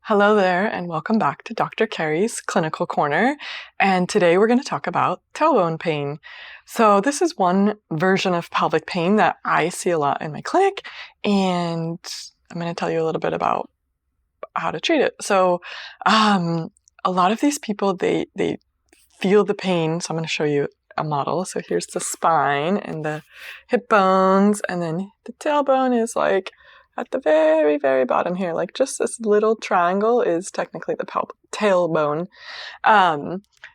Hello there, and welcome back to Dr. Carri's Clinical Corner. And today we're going to talk about tailbone pain. So this is one version of pelvic pain that I see a lot in my clinic, and I'm going to tell you a little bit about how to treat it. So a lot of these people, they feel the pain. So I'm going to show you a model. So here's the spine and the hip bones, and then the tailbone is like at the very, very bottom here, like just this little triangle is technically the tailbone.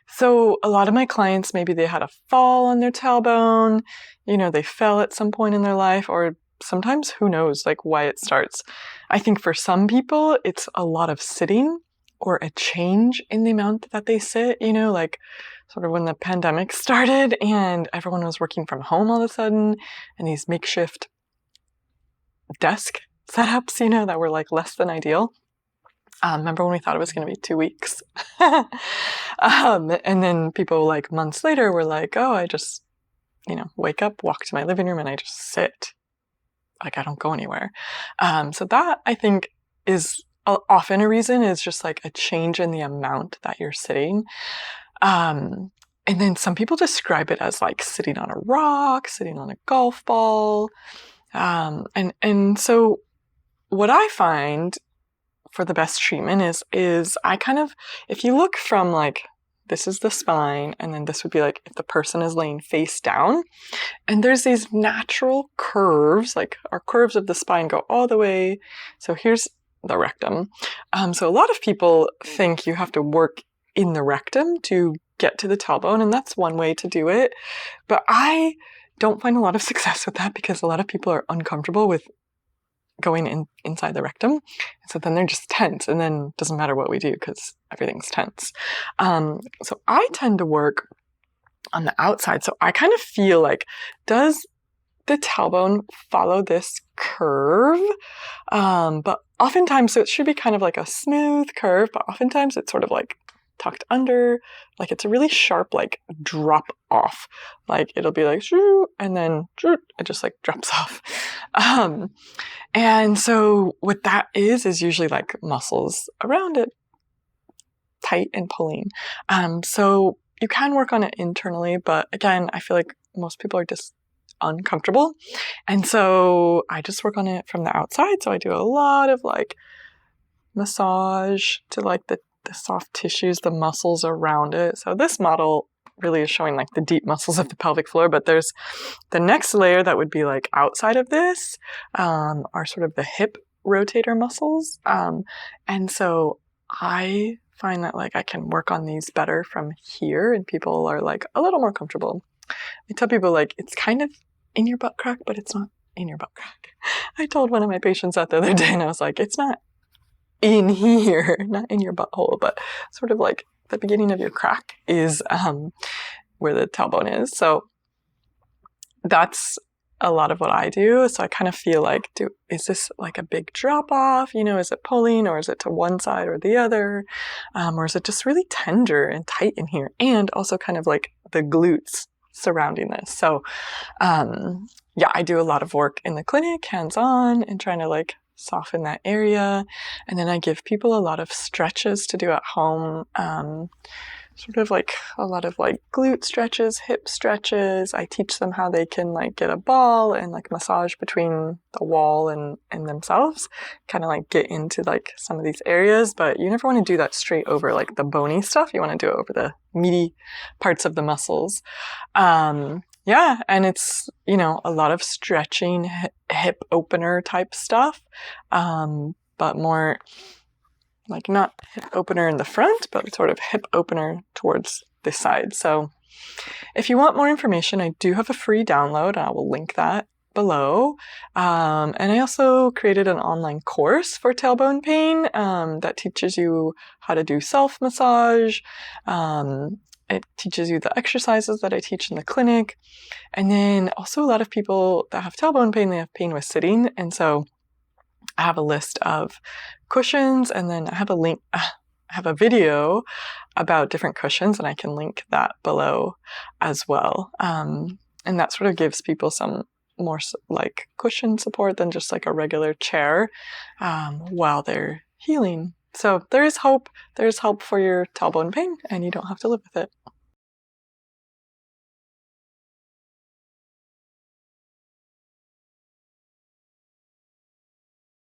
So a lot of my clients, maybe they had a fall on their tailbone, they fell at some point in their life, or sometimes who knows, like why it starts. I think for some people, it's a lot of sitting or a change in the amount that they sit, like sort of when the pandemic started and everyone was working from home all of a sudden, and these makeshift desk setups, that were like less than ideal. Remember when we thought it was going to be 2 weeks? And then people like months later were like, oh, I just, wake up, walk to my living room, and I just sit. Like I don't go anywhere. So that I think is often a reason, is just like a change in the amount that you're sitting. And then some people describe it as like sitting on a rock, sitting on a golf ball. And so what I find for the best treatment is I kind of, if you look from like, this is the spine, and then this would be like if the person is laying face down, and there's these natural curves, like our curves of the spine go all the way. So here's the rectum. So a lot of people think you have to work in the rectum to get to the tailbone, and that's one way to do it. But I don't find a lot of success with that because a lot of people are uncomfortable with going inside the rectum. So then they're just tense, and then it doesn't matter what we do because everything's tense. So I tend to work on the outside. So I kind of feel like, does the tailbone follow this curve? But oftentimes, so it should be kind of like a smooth curve, but oftentimes it's sort of like tucked under, like it's a really sharp, like drop off. Like it'll be like, and then it just like drops off. And so what that is usually like muscles around it, tight and pulling. So you can work on it internally, but again, I feel like most people are just uncomfortable. And so I just work on it from the outside. So I do a lot of like massage to like the soft tissues, the muscles around it. So this model really is showing like the deep muscles of the pelvic floor, but there's the next layer that would be like outside of this, are sort of the hip rotator muscles. And so I find that like I can work on these better from here, and people are like a little more comfortable. I tell people like it's kind of in your butt crack, but it's not in your butt crack. I told one of my patients that the other day, and I was like, it's not in here, not in your butthole, but sort of like the beginning of your crack is where the tailbone is. So that's a lot of what I do. So I kind of feel like, is this like a big drop off? Is it pulling, or is it to one side or the other? Or is it just really tender and tight in here? And also kind of like the glutes surrounding this. So yeah, I do a lot of work in the clinic, hands-on, and trying to like soften that area. And then I give people a lot of stretches to do at home, sort of like a lot of like glute stretches, hip stretches. I teach them how they can like get a ball and like massage between the wall and themselves, kind of like get into like some of these areas. But you never want to do that straight over like the bony stuff. You want to do it over the meaty parts of the muscles. Yeah, and it's, a lot of stretching, hip opener type stuff, but more like not hip opener in the front, but sort of hip opener towards the side. So if you want more information, I do have a free download, and I will link that below. And I also created an online course for tailbone pain that teaches you how to do self-massage. It teaches you the exercises that I teach in the clinic. And then also a lot of people that have tailbone pain, they have pain with sitting. And so I have a list of cushions, and then I have a video about different cushions, and I can link that below as well. And that sort of gives people some more like cushion support than just like a regular chair while they're healing. So there is hope. There's hope for your tailbone pain, and you don't have to live with it.